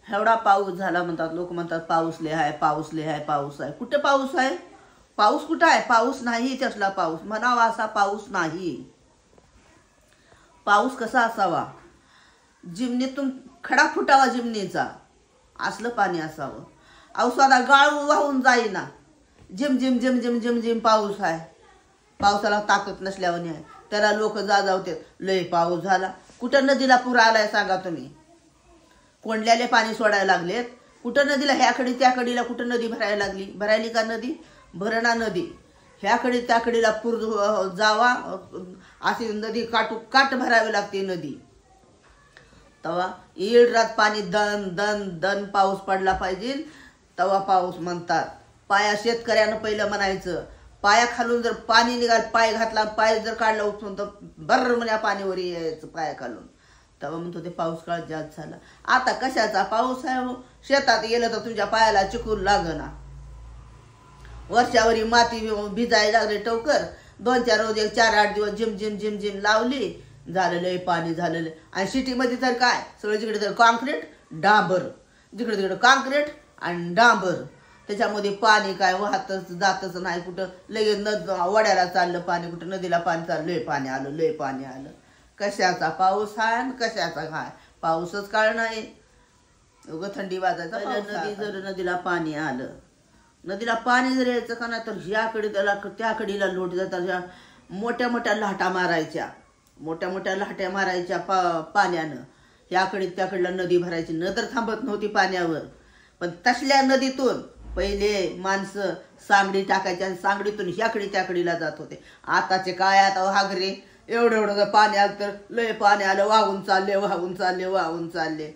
एवढा पाऊस झाला म्हणतात लोक, म्हणतात पाऊस लय आहे, पाऊस लय आहे, पाऊस आहे. कुठे पाऊस आहे? पाऊस कुठं आहे? पाऊस नाही. त्यातला पाऊस म्हणावा असा पाऊस नाही. पाऊस कसा असावा? जिमनीतून खडा फुटावा जिमनीचा, असलं पाणी असावं. अहो साधा गाळ वाहून जाईना. झिम झिम झिम झिम झिम झिम पाऊस आहे. पावसाला ताकद नसल्यावर आहे, त्याला लोक जाजावतात लय पाऊस झाला. कुठं नदीला पूर आलाय सांगा तुम्ही? कोंडल्याले पाणी सोडायला लागलेत. कुठं नदीला ह्याकडे त्याकडीला कुठं नदी भरायला लागली? भरायली का नदी? भरणा नदी. ह्याकडे त्याकडीला पूर जावा अशी नदी काट भरावी लागते नदी. तवा येळ रात पाणी दन दन दन पाऊस पडला पाहिजे, तवा पाऊस म्हणतात. पाया शेतकऱ्यानं पहिलं म्हणायचं, पाया खालून जर पाणी निघाल, पाय घातला, पाय जर काढला उठून तर बर्र म्हण्या पाणीवर यायचं पाया खालून. तेव्हा म्हणतो ते पाऊस काळ जास्त झाला. आता कशाचा पाऊस आहे हो? शेतात गेलं तर तुमच्या पायाला चिकून लागना. वर्षावरी माती भिजायला लागले टवकर. 2-4 रोज 4-8 दिवस झिम झिम झिम झिम लावली, झालेलं आहे पाणी झालेलं. आणि सिटीमध्ये तर काय सगळं जिकडे तर कॉन्क्रीट डांबर, जिकडे तिकडे कॉन्क्रीट आणि डांबर. त्याच्यामध्ये पाणी काय वाहतच जातच नाही. कुठं लगेच वड्याला चाललं पाणी, कुठं नदीला पाणी चाललं, लय पाणी आलं, लय पाणी आलं. कशाचा पाऊस आहे आणि कशाचा काय? पाऊसच काळ नाही. उगं थंडी वाजायचा. नदी जर नदीला पाणी आलं, नदीला पाणी जर यायचं का नाही तर ह्याकडे त्याला त्याकडीला लोट जातात. मोठ्या मोठ्या लाटा मारायच्या, मोठ्या मोठ्या लाट्या मारायच्या पाण्यानं. ह्याकडे त्याकडला नदी भरायची, न तर थांबत नव्हती पाण्यावर. पण तसल्या नदीतून पहिले माणसं सांगडी टाकायच्या आणि सांगडीतून ह्याकडे त्याकडीला जात होते. आताचे काय आता हागरे एवढं एवढं पाणी आलं तर लय पाणी आलं, वाहून चालले वाहून चालले वाहून चालले.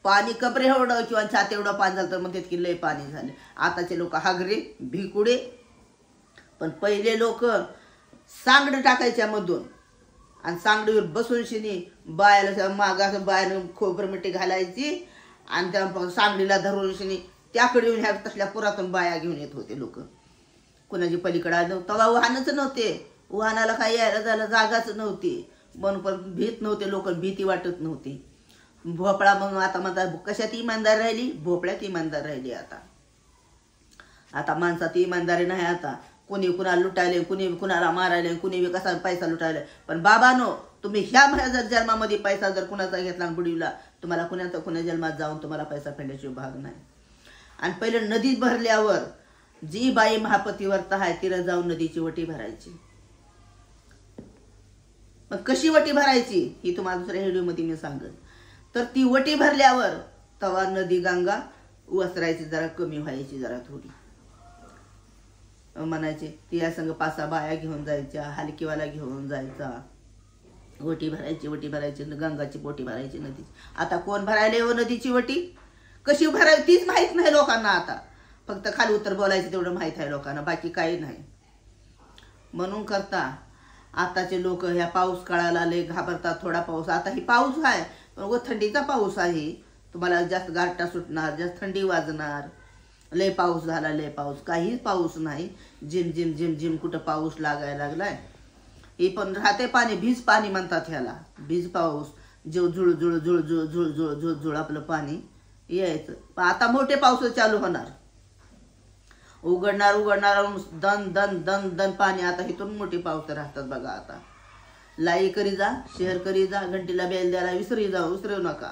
पाणी कपरे एवढं किंवा छात एवढं पाणी झालं तर म्हणतात की लय पाणी झाले. आताचे लोक हागरे भिकुडे. पण पहिले लोक सांगड टाकायच्या मधून आणि सांगडीवर बसून शिनी बायाला मागास बायानं खोबर मिठी घालायची आणि त्या सांगडीला धरून शिनी त्याकडे येऊन ह्या तसल्या पुरातून बाया घेऊन येत होते लोक. कुणाची पलीकडे आलं तेव्हा वाहनच नव्हते. वाहनाला काही यायला जायला जागाच नव्हती. म्हणून पण भीत नव्हते लोक, भीती वाटत नव्हती. भोपळा म्हणून आता म्हणतात कशात इमानदार राहिली? भोपळ्यात इमानदार राहिली. आता माणसात इमानदारी नाही. आता कुणी कुणाला लुटायले, कुणी कुणाला मारायले, कुणी कसा पैसा लुटायले. पण बाबानो, तुम्ही ह्या जर जन्मामध्ये पैसा जर कुणाचा घेतला बुडीवला, तुम्हाला कुण्या जन्मात जाऊन तुम्हाला पैसा फेडण्याची भाग नाही. आणि पहिले नदी भरल्यावर जी बाई महापतिव्रता आहे तिला जाऊन नदीची वटी भरायची. मग कशी वटी भरायची ही तुम्हाला दुसऱ्या व्हिडिओमध्ये मी सांगेन. तर ती वटी भरल्यावर तवा नदी गंगा वसरायची, जरा कमी व्हायची, जरा थोडी. म्हणायचे ती या संग 5-6 बाया घेऊन जायच्या, हलकीवाला घेऊन जायचा. वटी भरायची, वटी भरायची, गंगाची वटी भरायची नदीची. आता कोण भरायला हो नदीची वटी? कशी भरायची तीच माहीत नाही लोकांना. आता फक्त खाली उतर बोलायचं तेवढं माहीत आहे लोकांना, बाकी काही नाही. म्हणून करता आताचे लोक ह्या पाऊस काळाला लय घाबरतात. थोडा पाऊस, आता ही पाऊस आहे पण थंडीचा पाऊस आहे. तुम्हाला जास्त गारठा सुटणार, जास्त थंडी वाजणार. लय पाऊस झाला, लय पाऊस. काहीच पाऊस नाही. झिम झिम झिम झिम कुठं पाऊस लागायला लागलाय. हे पण राहते पाणी, भीज पाणी म्हणतात ह्याला, भीज पाऊस. जो जुळ जुळ जुळ जुळ जुळ जुळ जुळ जुळ आपलं पाणी यायचं. पण आता मोठे पाऊस चालू होणार. उघडणार दन दन दन दन पाणी. आता इथून मोठे पाऊस राहतात बघा. आता लाई करी जा, शेअर करी जा, घंटीला बेल द्यायला विसरू नका.